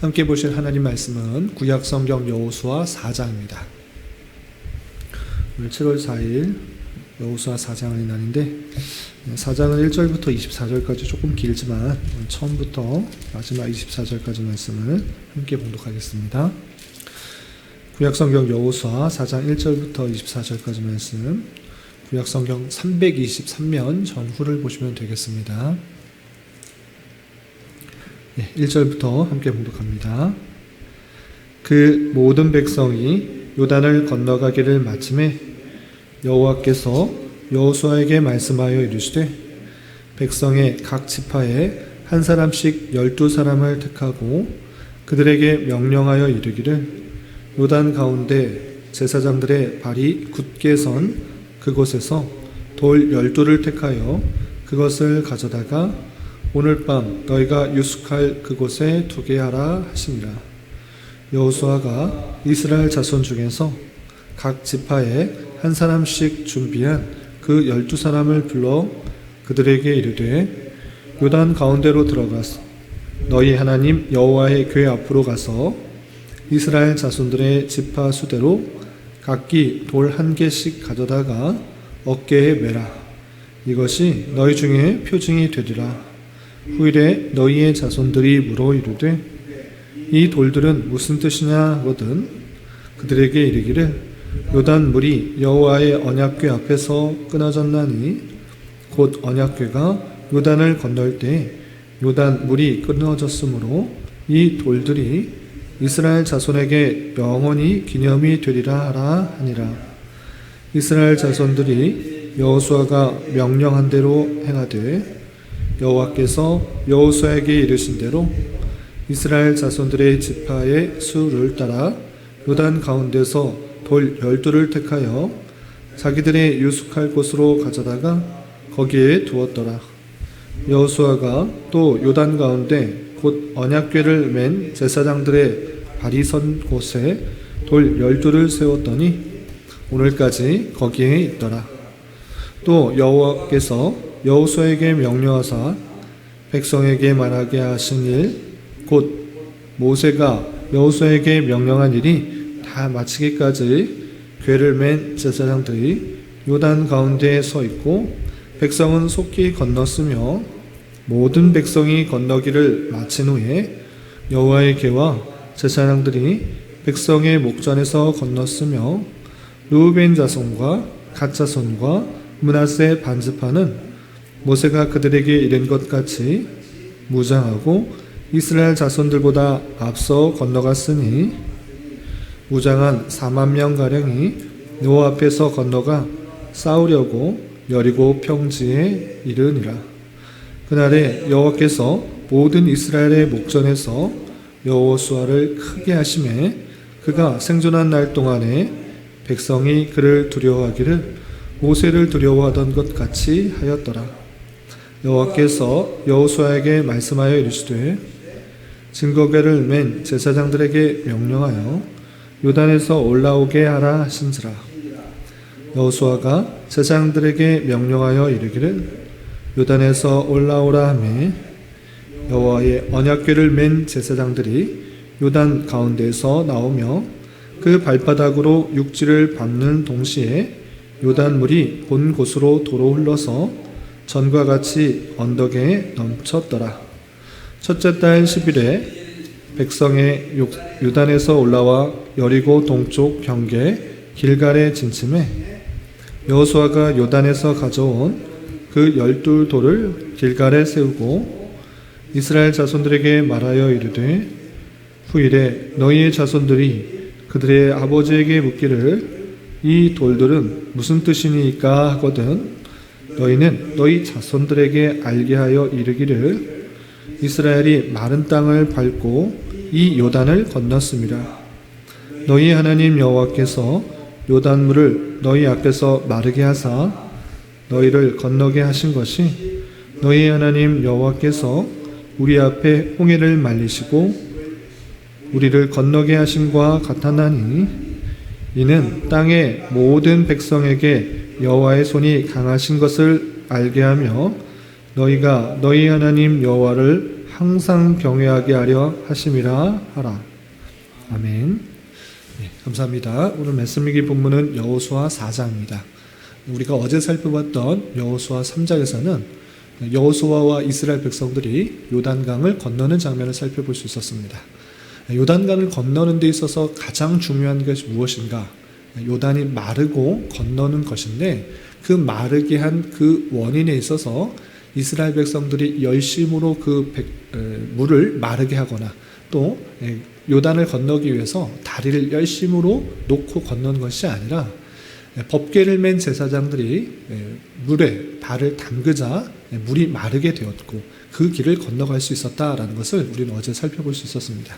함께 보실 하나님 말씀은 구약성경 여호수아 4장입니다. 오늘 7월 4일 여호수아 4장의 날인데 4장은 1절부터 24절까지 조금 길지만 처음부터 마지막 24절까지 말씀을 함께 봉독하겠습니다. 구약성경 여호수아 4장 1절부터 24절까지 말씀, 구약성경 323면 전후를 보시면 되겠습니다. 1절부터 함께 봉독합니다. 그 모든 백성이 요단을 건너가기를 마침에 여호와께서 여호수아에게 말씀하여 이르시되 백성의 각 지파에 한 사람씩 12사람을 택하고 그들에게 명령하여 이르기를 요단 가운데 제사장들의 발이 굳게 선 그곳에서 돌 12를 택하여 그것을 가져다가 오늘 밤 너희가 유숙할 그곳에 두게 하라 하시니라. 여호수아가 이스라엘 자손 중에서 각 지파에 한 사람씩 준비한 그 12사람을 불러 그들에게 이르되 요단 가운데로 들어가서 너희 하나님 여호와의 궤 앞으로 가서 이스라엘 자손들의 지파 수대로 각기 돌 1개씩 가져다가 어깨에 매라. 이것이 너희 중에 표징이 되리라. 후일에 너희의 자손들이 물어 이르되 이 돌들은 무슨 뜻이냐 하거든 그들에게 이르기를 요단 물이 여호와의 언약궤 앞에서 끊어졌나니 곧 언약궤가 요단을 건널 때 요단 물이 끊어졌으므로 이 돌들이 이스라엘 자손에게 영원히 기념이 되리라 하라 하니라. 이스라엘 자손들이 여호수아가 명령한 대로 행하되 여호와께서 여호수아에게 이르신 대로 이스라엘 자손들의 지파의 수를 따라 요단 가운데서 돌 12를 택하여 자기들의 유숙할 곳으로 가져다가 거기에 두었더라. 여호수아가 또 요단 가운데 곧 언약궤를 맨 제사장들의 발이 선 곳에 돌 12를 세웠더니 오늘까지 거기에 있더라. 또 여호와께서 여호수아에게 명령하사 백성에게 말하게 하신 일 곧 모세가 여호수아에게 명령한 일이 다 마치기까지 궤를 맨 제사장들이 요단 가운데에 서 있고 백성은 속히 건넜으며 모든 백성이 건너기를 마친 후에 여호와의 궤와 제사장들이 백성의 목전에서 건넜으며 르우벤 자손과 갓 자손과 므낫세 반지파는 모세가 그들에게 이른 것 같이 무장하고 이스라엘 자손들보다 앞서 건너갔으니 무장한 40,000명가량이 여호와 앞에서 건너가 싸우려고 여리고 평지에 이르니라. 그날에 여호와께서 모든 이스라엘의 목전에서 여호수아를 크게 하시매 그가 생존한 날 동안에 백성이 그를 두려워하기를 모세를 두려워하던 것 같이 하였더라. 여호와께서 여호수아에게 말씀하여 이르시되 증거궤를 맨 제사장들에게 명령하여 요단에서 올라오게 하라 하신지라. 여호수아가 제사장들에게 명령하여 이르기를 요단에서 올라오라 하매 여호와의 언약궤를 맨 제사장들이 요단 가운데에서 나오며 그 발바닥으로 육지를 밟는 동시에 요단 물이 본 곳으로 도로 흘러서 전과 같이 언덕에 넘쳤더라. 첫째 달 10일에 백성의 요단에서 올라와 여리고 동쪽 경계 길갈에 진침해 여호수아가 요단에서 가져온 그 12돌을 길갈에 세우고 이스라엘 자손들에게 말하여 이르되 후일에 너희의 자손들이 그들의 아버지에게 묻기를 이 돌들은 무슨 뜻이니까 하거든 너희는 너희 자손들에게 알게 하여 이르기를 이스라엘이 마른 땅을 밟고 이 요단을 건넜습니다. 너희 하나님 여호와께서 요단물을 너희 앞에서 마르게 하사 너희를 건너게 하신 것이 너희 하나님 여호와께서 우리 앞에 홍해를 말리시고 우리를 건너게 하심과 같았나니 이는 땅의 모든 백성에게 여호와의 손이 강하신 것을 알게 하며 너희가 너희 하나님 여호와를 항상 경외하게 하려 하심이라 하라. 아멘. 네, 감사합니다. 오늘 말씀 읽기 본문은 여호수아 4장입니다. 우리가 어제 살펴봤던 여호수아 3장에서는 여호수아와 이스라엘 백성들이 요단강을 건너는 장면을 살펴볼 수 있었습니다. 요단강을 건너는 데 있어서 가장 중요한 것이 무엇인가? 요단이 마르고 건너는 것인데 그 마르게 한 그 원인에 있어서 이스라엘 백성들이 열심으로 그 물을 마르게 하거나 또 요단을 건너기 위해서 다리를 열심으로 놓고 건넌 것이 아니라 법궤를 맨 제사장들이 물에 발을 담그자 물이 마르게 되었고 그 길을 건너갈 수 있었다라는 것을 우리는 어제 살펴볼 수 있었습니다.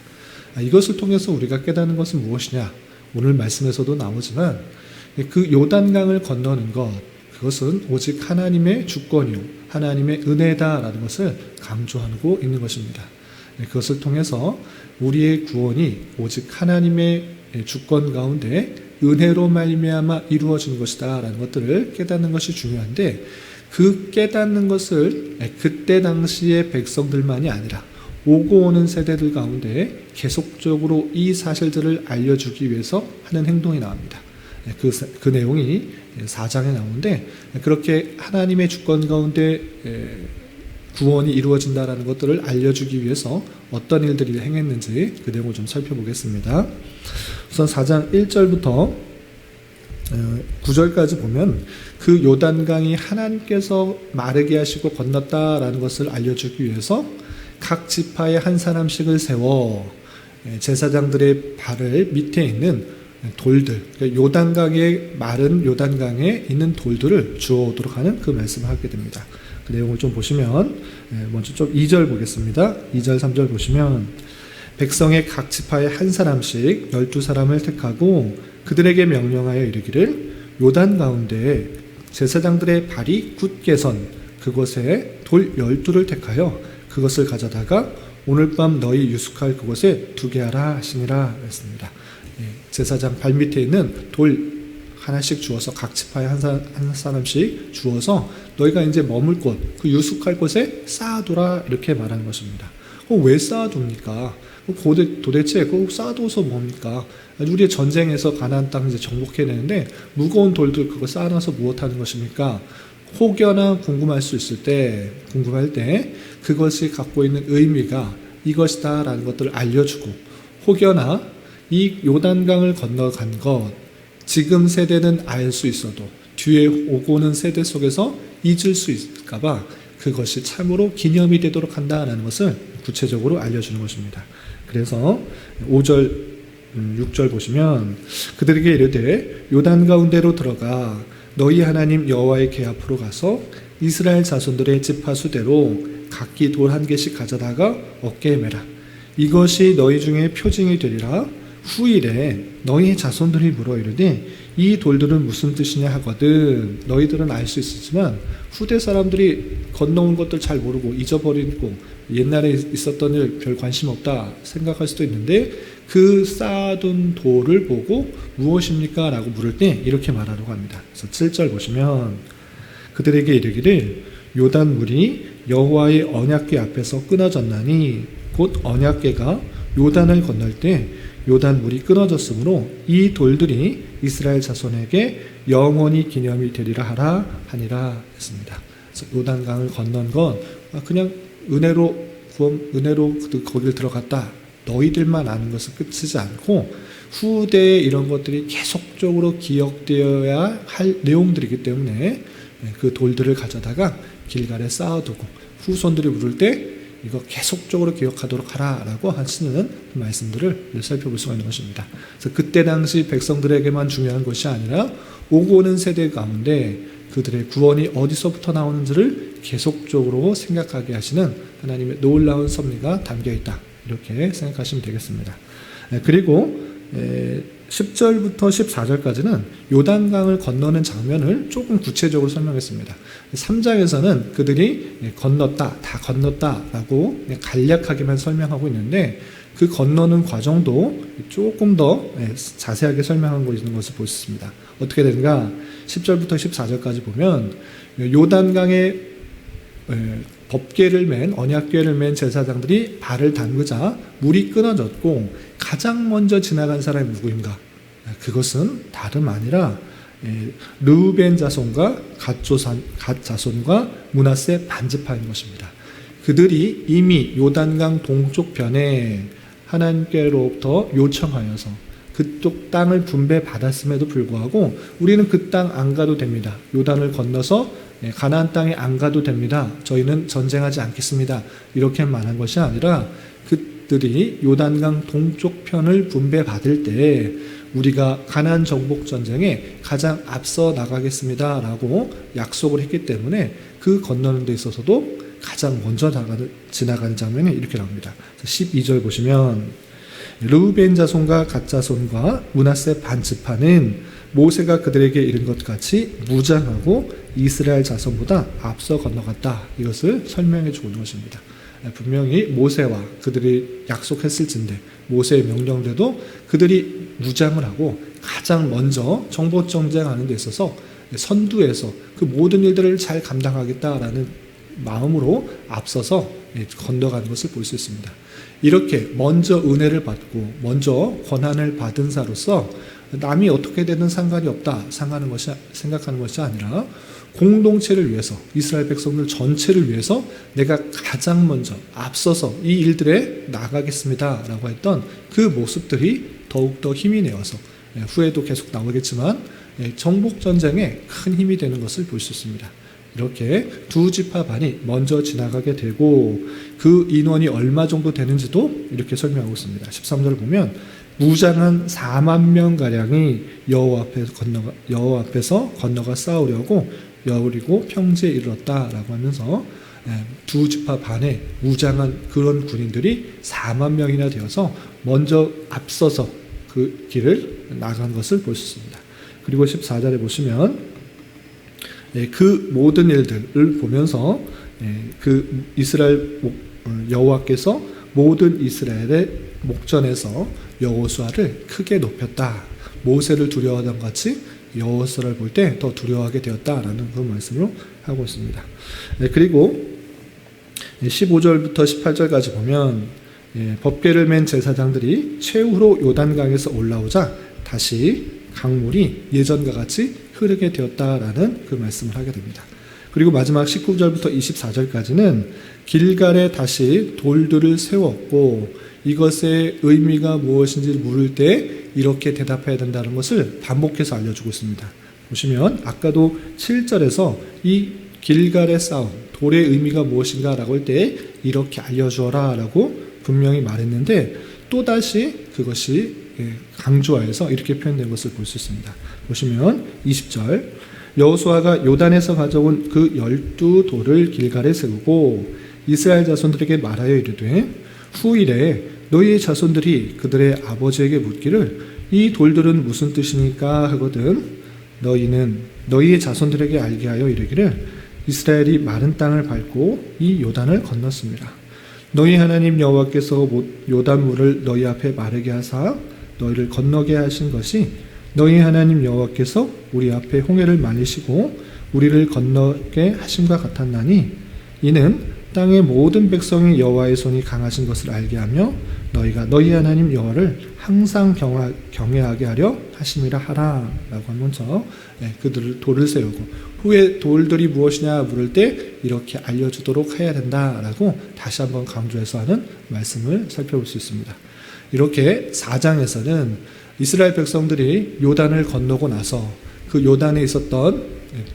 이것을 통해서 우리가 깨닫는 것은 무엇이냐? 오늘 말씀에서도 나오지만 그 요단강을 건너는 것, 그것은 오직 하나님의 주권이요 하나님의 은혜다라는 것을 강조하고 있는 것입니다. 그것을 통해서 우리의 구원이 오직 하나님의 주권 가운데 은혜로 말미암아 이루어진 것이다라는 것들을 깨닫는 것이 중요한데, 그 깨닫는 것을 그때 당시의 백성들만이 아니라 오고 오는 세대들 가운데 계속적으로 이 사실들을 알려주기 위해서 하는 행동이 나옵니다. 그 내용이 4장에 나오는데, 그렇게 하나님의 주권 가운데 구원이 이루어진다라는 것들을 알려주기 위해서 어떤 일들을 행했는지 그 내용을 좀 살펴보겠습니다. 우선 4장 1절부터 9절까지 보면 그 요단강이 하나님께서 마르게 하시고 건넜다라는 것을 알려주기 위해서 각 지파에 한 사람씩을 세워 제사장들의 발을 밑에 있는 돌들, 그러니까 요단강에 마른 요단강에 있는 돌들을 주워오도록 하는 그 말씀을 하게 됩니다. 그 내용을 좀 보시면 먼저 좀 2절 보겠습니다. 2절 3절 보시면 백성의 각 지파에 한 사람씩 12사람을 택하고 그들에게 명령하여 이르기를 요단 가운데 제사장들의 발이 굳게 선 그곳에 돌 12를 택하여 그것을 가져다가 오늘 밤 너희 유숙할 그곳에 두게 하라 하시니라 했습니다. 제사장 발밑에 있는 돌 하나씩 주어서 각 지파에 한 사람씩 주어서 너희가 이제 머물 곳, 그 유숙할 곳에 쌓아두라 이렇게 말하는 것입니다. 왜 쌓아둡니까? 도대체 그거 쌓아둬서 뭡니까? 우리의 전쟁에서 가나안 땅 이제 정복해내는데 무거운 돌들 그거 쌓아놔서 무엇하는 것입니까? 혹여나 궁금할 때 그것이 갖고 있는 의미가 이것이다라는 것들을 알려주고, 혹여나 이 요단강을 건너간 것 지금 세대는 알 수 있어도 뒤에 오고는 세대 속에서 잊을 수 있을까봐 그것이 참으로 기념이 되도록 한다는 것을 구체적으로 알려주는 것입니다. 그래서 5절 6절 보시면 그들에게 이르되 요단 가운데로 들어가 너희 하나님 여호와의 궤 앞으로 가서 이스라엘 자손들의 지파 수대로 각기 돌 한 개씩 가져다가 어깨에 매라. 이것이 너희 중에 표징이 되리라. 후일에 너희 자손들이 물어 이르되 이 돌들은 무슨 뜻이냐 하거든 너희들은 알 수 있었지만 후대 사람들이 건너온 것들 잘 모르고 잊어버리고 옛날에 있었던 일 별 관심 없다 생각할 수도 있는데, 그 쌓아둔 돌을 보고 무엇입니까? 라고 물을 때 이렇게 말하려고 합니다. 그래서 7절 보시면 그들에게 이르기를 요단 물이 여호와의 언약궤 앞에서 끊어졌나니 곧 언약궤가 요단을 건널 때 요단 물이 끊어졌으므로 이 돌들이 이스라엘 자손에게 영원히 기념이 되리라 하라 하니라 했습니다. 그래서 요단강을 건넌 건 그냥 은혜로 거기를 들어갔다 너희들만 아는 것은 끝이지 않고 후대에 이런 것들이 계속적으로 기억되어야 할 내용들이기 때문에 그 돌들을 가져다가 길갈에 쌓아두고 후손들이 물을 때 이거 계속적으로 기억하도록 하라라고 하시는 말씀들을 살펴볼 수가 있는 것입니다. 그래서 그때 당시 백성들에게만 중요한 것이 아니라 오고 오는 세대 가운데 그들의 구원이 어디서부터 나오는지를 계속적으로 생각하게 하시는 하나님의 놀라운 섭리가 담겨있다, 이렇게 생각하시면 되겠습니다. 그리고 10절부터 14절까지는 요단강을 건너는 장면을 조금 구체적으로 설명했습니다. 3장에서는 그들이 다 건넜다라고 간략하게만 설명하고 있는데, 그 건너는 과정도 조금 더 자세하게 설명하고 있는 것을 볼 수 있습니다. 어떻게 되는가? 10절부터 14절까지 보면 요단강의 법궤를 맨 언약궤를 맨 제사장들이 발을 담그자 물이 끊어졌고 가장 먼저 지나간 사람이 누구인가? 그것은 다름 아니라 르우벤 자손과 갓 자손과 므낫세 반지파인 것입니다. 그들이 이미 요단강 동쪽 편에 하나님께로부터 요청하여서 그쪽 땅을 분배받았음에도 불구하고 우리는 그 땅 안 가도 됩니다. 요단을 건너서 가나안 땅에 안 가도 됩니다. 저희는 전쟁하지 않겠습니다. 이렇게 말한 것이 아니라 그들이 요단강 동쪽 편을 분배받을 때 우리가 가나안 정복 전쟁에 가장 앞서 나가겠습니다라고 약속을 했기 때문에 그 건너는 데 있어서도 가장 먼저 지나가는 장면이 이렇게 나옵니다. 12절 보시면 르우벤 자손과 갓 자손과 므낫세 반지파는 모세가 그들에게 이른 것 같이 무장하고 이스라엘 자손보다 앞서 건너갔다. 이것을 설명해 주고 있는 것입니다. 분명히 모세와 그들이 약속했을진데 모세의 명령대로 그들이 무장을 하고 가장 먼저 정복 전쟁하는 데 있어서 선두에서 그 모든 일들을 잘 감당하겠다라는 마음으로 앞서서 건너가는 것을 볼 수 있습니다. 이렇게 먼저 은혜를 받고 먼저 권한을 받은 자로서 남이 어떻게 되든 상관이 없다 생각하는 것이 아니라 공동체를 위해서 이스라엘 백성들 전체를 위해서 내가 가장 먼저 앞서서 이 일들에 나가겠습니다 라고 했던 그 모습들이 더욱더 힘이 내어서 후에도 계속 나오겠지만 정복전쟁에 큰 힘이 되는 것을 볼 수 있습니다. 이렇게 두 지파 반이 먼저 지나가게 되고 그 인원이 얼마 정도 되는지도 이렇게 설명하고 있습니다. 13절 보면 무장한 4만 명가량이 여호와 앞에서 건너가 싸우려고 여리고 평지에 이르렀다라고 하면서 두 지파 반에 무장한 그런 군인들이 4만 명이나 되어서 먼저 앞서서 그 길을 나간 것을 볼 수 있습니다. 그리고 14절에 보시면 그 모든 일들을 보면서 그 이스라엘 여호와께서 모든 이스라엘의 목전에서 여호수아를 크게 높였다. 모세를 두려워하던 같이 여호수아를 볼 때 더 두려워하게 되었다라는 그 말씀으로 하고 있습니다. 그리고 15절부터 18절까지 보면 법궤를 맨 제사장들이 최후로 요단강에서 올라오자 다시 강물이 예전과 같이 흐르게 되었다라는 그 말씀을 하게 됩니다. 그리고 마지막 19절부터 24절까지는 길갈에 다시 돌들을 세웠고 이것의 의미가 무엇인지를 물을 때 이렇게 대답해야 된다는 것을 반복해서 알려주고 있습니다. 보시면 아까도 7절에서 이 길갈의 싸움, 돌의 의미가 무엇인가라고 할 때 이렇게 알려주어라 라고 분명히 말했는데 또다시 그것이 강조하여서 이렇게 표현된 것을 볼 수 있습니다. 보시면 20절 여호수아가 요단에서 가져온 그 12돌을 길갈에 세우고 이스라엘 자손들에게 말하여 이르되 후일에 너희의 자손들이 그들의 아버지에게 묻기를 이 돌들은 무슨 뜻이니까 하거든 너희는 너희의 자손들에게 알게 하여 이르기를 이스라엘이 마른 땅을 밟고 이 요단을 건넜습니다. 너희 하나님 여호와께서 요단물을 너희 앞에 마르게 하사 너희를 건너게 하신 것이 너희 하나님 여호와께서 우리 앞에 홍해를 말리시고 우리를 건너게 하심과 같았나니 이는 땅의 모든 백성이 여호와의 손이 강하신 것을 알게 하며 너희가 너희 하나님 여호와를 항상 경외하게 하려 하심이라 하라 라고 하면서 그들을 돌을 세우고 후에 돌들이 무엇이냐 물을 때 이렇게 알려주도록 해야 된다라고 다시 한번 강조해서 하는 말씀을 살펴볼 수 있습니다. 이렇게 4장에서는 이스라엘 백성들이 요단을 건너고 나서 그 요단에 있었던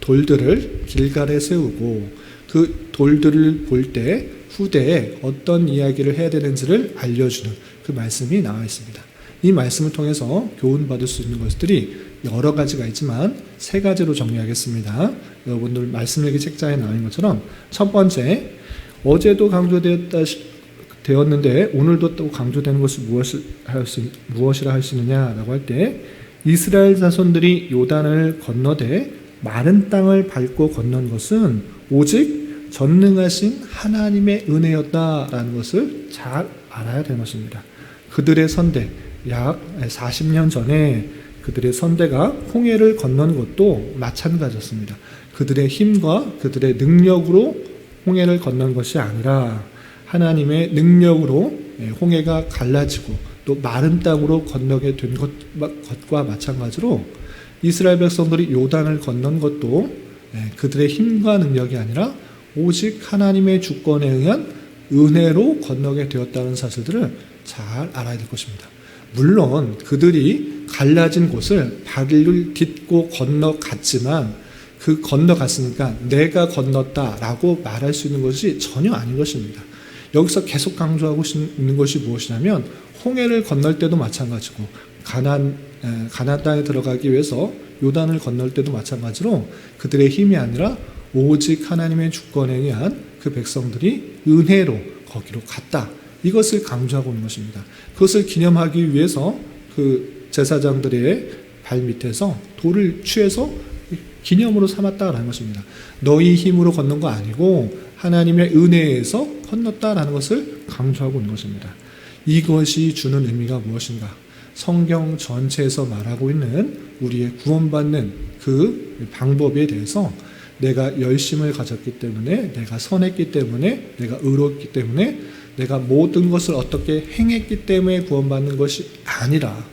돌들을 길갈에 세우고 그 돌들을 볼 때 후대에 어떤 이야기를 해야 되는지를 알려주는 그 말씀이 나와 있습니다. 이 말씀을 통해서 교훈받을 수 있는 것들이 여러 가지가 있지만 3가지로 정리하겠습니다. 여러분들 말씀일기 책자에 나와 있는 것처럼 첫 번째, 어제도 강조되었는데 오늘도 또 강조되는 것이 무엇이라 할 수 있느냐라고 할 때 이스라엘 자손들이 요단을 건너되 마른 땅을 밟고 건넌 것은 오직 전능하신 하나님의 은혜였다라는 것을 잘 알아야 되는 것입니다. 그들의 선대, 약 40년 전에 그들의 선대가 홍해를 건넌 것도 마찬가지였습니다. 그들의 힘과 그들의 능력으로 홍해를 건넌 것이 아니라 하나님의 능력으로 홍해가 갈라지고 또 마른 땅으로 건너게 된 것과 마찬가지로 이스라엘 백성들이 요단을 건넌 것도 그들의 힘과 능력이 아니라 오직 하나님의 주권에 의한 은혜로 건너게 되었다는 사실들을 잘 알아야 될 것입니다. 물론 그들이 갈라진 곳을 발을 딛고 건너갔지만 그 건너갔으니까 내가 건넜다라고 말할 수 있는 것이 전혀 아닌 것입니다. 여기서 계속 강조하고 있는 것이 무엇이냐면 홍해를 건널 때도 마찬가지고 가나안 땅에 들어가기 위해서 요단을 건널 때도 마찬가지로 그들의 힘이 아니라 오직 하나님의 주권에 의한 그 백성들이 은혜로 거기로 갔다. 이것을 강조하고 있는 것입니다. 그것을 기념하기 위해서 그 제사장들의 발 밑에서 돌을 취해서 기념으로 삼았다라는 것입니다. 너희 힘으로 건넌 거 아니고 하나님의 은혜에서 건넜다라는 것을 강조하고 있는 것입니다. 이것이 주는 의미가 무엇인가? 성경 전체에서 말하고 있는 우리의 구원받는 그 방법에 대해서 내가 열심을 가졌기 때문에, 내가 선했기 때문에, 내가 의롭기 때문에, 내가 모든 것을 어떻게 행했기 때문에 구원받는 것이 아니라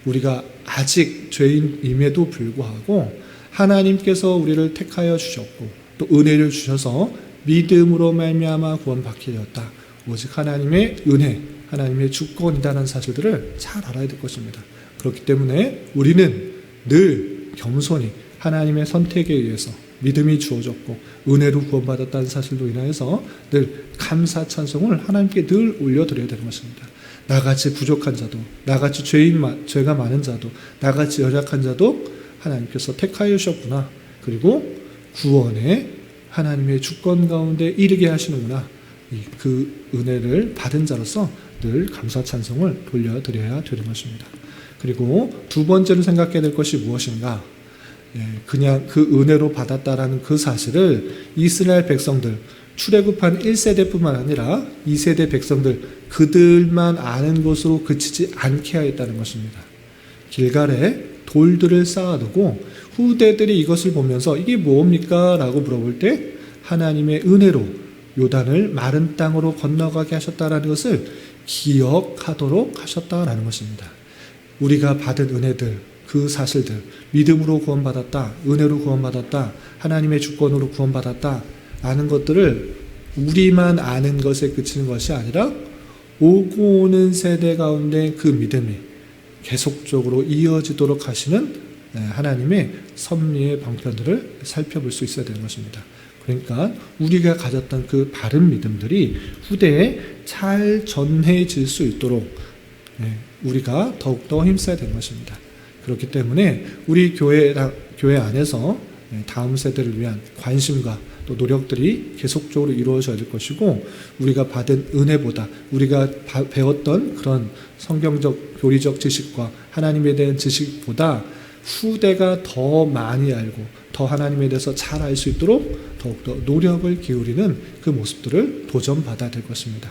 우리가 아직 죄인임에도 불구하고 하나님께서 우리를 택하여 주셨고 또 은혜를 주셔서 믿음으로 말미암아 구원받게 되었다. 오직 하나님의 은혜, 하나님의 주권이라는 사실들을 잘 알아야 될 것입니다. 그렇기 때문에 우리는 늘 겸손히 하나님의 선택에 의해서 믿음이 주어졌고 은혜로 구원받았다는 사실로 인하여서 늘 감사 찬송을 하나님께 늘 올려드려야 되는 것입니다. 나같이 부족한 자도, 나같이 죄가 많은 자도, 나같이 연약한 자도 하나님께서 택하여 주셨구나. 그리고 구원에 하나님의 주권 가운데 이르게 하시는구나. 그 은혜를 받은 자로서 늘 감사 찬송을 돌려드려야 되는 것입니다. 그리고 두 번째로 생각해야 될 것이 무엇인가? 그냥 그 은혜로 받았다라는 그 사실을 이스라엘 백성들, 출애굽한 1세대뿐만 아니라 2세대 백성들 그들만 아는 것으로 그치지 않게 하였다는 것입니다. 길갈에 돌들을 쌓아두고 후대들이 이것을 보면서 이게 뭡니까? 라고 물어볼 때 하나님의 은혜로 요단을 마른 땅으로 건너가게 하셨다라는 것을 기억하도록 하셨다라는 것입니다. 우리가 받은 은혜들, 그 사실들, 믿음으로 구원받았다, 은혜로 구원받았다, 하나님의 주권으로 구원받았다 라는 것들을 우리만 아는 것에 그치는 것이 아니라 오고 오는 세대 가운데 그 믿음이 계속적으로 이어지도록 하시는 하나님의 섭리의 방편들을 살펴볼 수 있어야 되는 것입니다. 그러니까 우리가 가졌던 그 바른 믿음들이 후대에 잘 전해질 수 있도록 우리가 더욱더 힘써야 되는 것입니다. 그렇기 때문에 우리 교회 안에서 다음 세대를 위한 관심과 또 노력들이 계속적으로 이루어져야 될 것이고 우리가 받은 은혜보다 우리가 배웠던 그런 성경적 교리적 지식과 하나님에 대한 지식보다 후대가 더 많이 알고 더 하나님에 대해서 잘 알 수 있도록 더욱더 노력을 기울이는 그 모습들을 도전받아야 될 것입니다.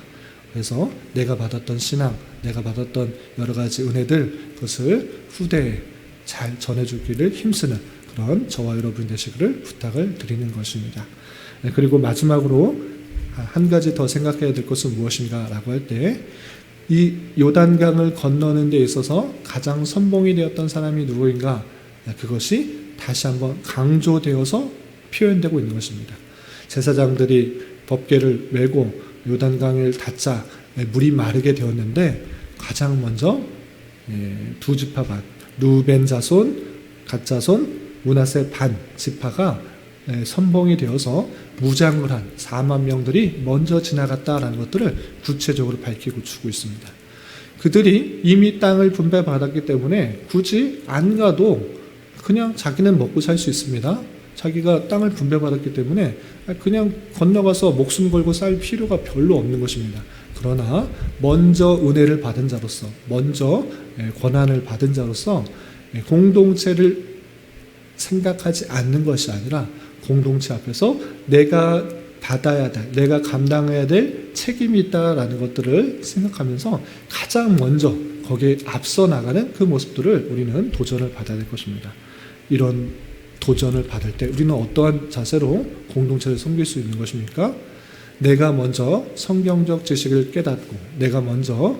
그래서 내가 받았던 신앙, 내가 받았던 여러 가지 은혜들 그것을 후대에 잘 전해주기를 힘쓰는 그런 저와 여러분 되시기를 부탁을 드리는 것입니다. 그리고 마지막으로 한 가지 더 생각해야 될 것은 무엇인가 라고 할 때 이 요단강을 건너는 데 있어서 가장 선봉이 되었던 사람이 누구인가? 그것이 다시 한번 강조되어서 표현되고 있는 것입니다. 제사장들이 법궤를 메고 요단강을 닫자 물이 마르게 되었는데 가장 먼저 두 지파 반, 루벤 자손, 갓 자손, 므낫세 반 지파가 선봉이 되어서 무장을 한 4만 명들이 먼저 지나갔다라는 것들을 구체적으로 밝히고 주고 있습니다. 그들이 이미 땅을 분배받았기 때문에 굳이 안 가도 그냥 자기는 먹고 살 수 있습니다. 자기가 땅을 분배받았기 때문에 그냥 건너가서 목숨 걸고 살 필요가 별로 없는 것입니다. 그러나 먼저 은혜를 받은 자로서, 먼저 권한을 받은 자로서 공동체를 생각하지 않는 것이 아니라 공동체 앞에서 내가 받아야 될, 내가 감당해야 될 책임이 있다라는 것들을 생각하면서 가장 먼저 거기에 앞서 나가는 그 모습들을 우리는 도전을 받아야 될 것입니다. 이런 도전을 받을 때 우리는 어떠한 자세로 공동체를 섬길 수 있는 것입니까? 내가 먼저 성경적 지식을 깨닫고, 내가 먼저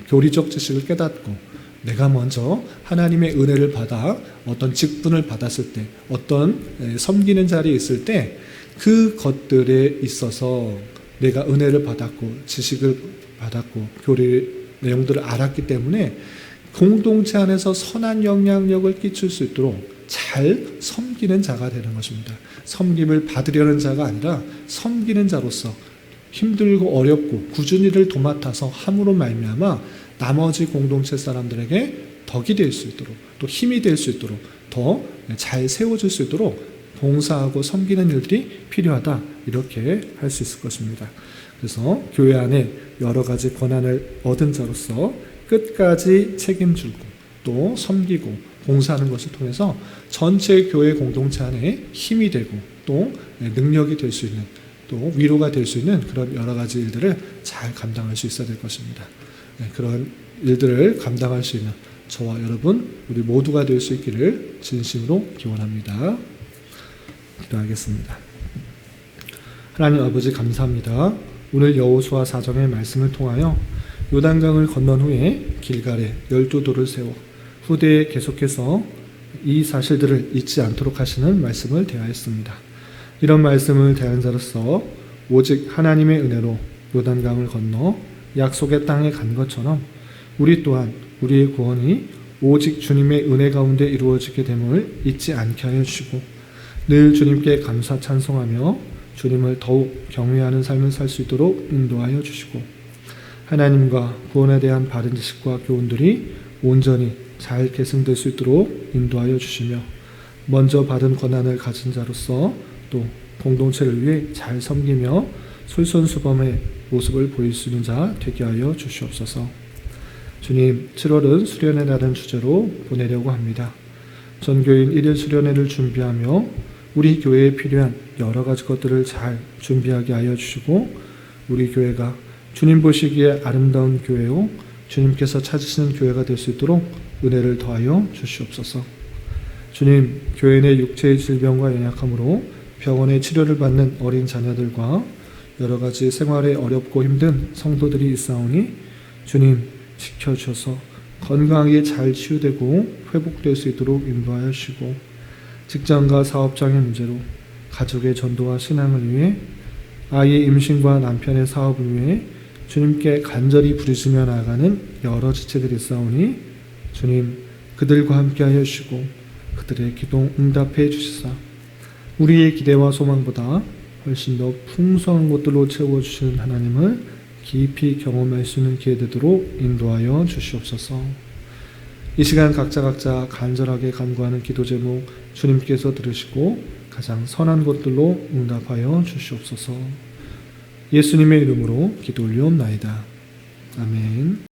교리적 지식을 깨닫고, 내가 먼저 하나님의 은혜를 받아 어떤 직분을 받았을 때, 어떤 섬기는 자리에 있을 때 그 것들에 있어서 내가 은혜를 받았고 지식을 받았고 교리 내용들을 알았기 때문에 공동체 안에서 선한 영향력을 끼칠 수 있도록 잘 섬기는 자가 되는 것입니다. 섬김을 받으려는 자가 아니라 섬기는 자로서 힘들고 어렵고 꾸준히 일을 도맡아서 함으로 말미암아 나머지 공동체 사람들에게 덕이 될 수 있도록, 또 힘이 될 수 있도록, 더 잘 세워질 수 있도록 봉사하고 섬기는 일들이 필요하다, 이렇게 할 수 있을 것입니다. 그래서 교회 안에 여러 가지 권한을 얻은 자로서 끝까지 책임지고 또 섬기고 봉사하는 것을 통해서 전체 교회 공동체 안에 힘이 되고 또 능력이 될 수 있는, 또 위로가 될 수 있는 그런 여러 가지 일들을 잘 감당할 수 있어야 될 것입니다. 그런 일들을 감당할 수 있는 저와 여러분, 우리 모두가 될 수 있기를 진심으로 기원합니다. 기도하겠습니다. 하나님 아버지, 감사합니다. 오늘 여호수아 4장의 말씀을 통하여 요단강을 건넌 후에 길갈에 12돌을 세워 후대에 계속해서 이 사실들을 잊지 않도록 하시는 말씀을 대하였습니다. 이런 말씀을 대한 자로서 오직 하나님의 은혜로 요단강을 건너 약속의 땅에 간 것처럼 우리 또한 우리의 구원이 오직 주님의 은혜 가운데 이루어지게 됨을 잊지 않게 하여 주시고 늘 주님께 감사 찬송하며 주님을 더욱 경외하는 삶을 살 수 있도록 인도하여 주시고 하나님과 구원에 대한 바른 지식과 교훈들이 온전히 잘 계승될 수 있도록 인도하여 주시며 먼저 받은 권한을 가진 자로서 또 공동체를 위해 잘 섬기며 솔선수범의 모습을 보일 수 있는 자 되게 하여 주시옵소서. 주님, 7월은 수련회 라는 주제로 보내려고 합니다. 전교인 1일 수련회를 준비하며 우리 교회에 필요한 여러 가지 것들을 잘 준비하게 하여 주시고 우리 교회가 주님 보시기에 아름다운 교회요 주님께서 찾으시는 교회가 될 수 있도록 은혜를 더하여 주시옵소서. 주님, 교회 내 육체의 질병과 연약함으로 병원에 치료를 받는 어린 자녀들과 여러 가지 생활에 어렵고 힘든 성도들이 있사오니 주님 지켜주셔서 건강하게 잘 치유되고 회복될 수 있도록 인도하여 주시고 직장과 사업장의 문제로 가족의 전도와 신앙을 위해 아이의 임신과 남편의 사업을 위해 주님께 간절히 부르시며 나아가는 여러 지체들이 있사오니 주님 그들과 함께하여 주시고 그들의 기도 응답해 주시사 우리의 기대와 소망보다 훨씬 더 풍성한 것들로 채워주시는 하나님을 깊이 경험할 수 있는 기회 되도록 인도하여 주시옵소서. 이 시간 각자 간절하게 간구하는 기도 제목 주님께서 들으시고 가장 선한 것들로 응답하여 주시옵소서. 예수님의 이름으로 기도 올리옵나이다. 아멘.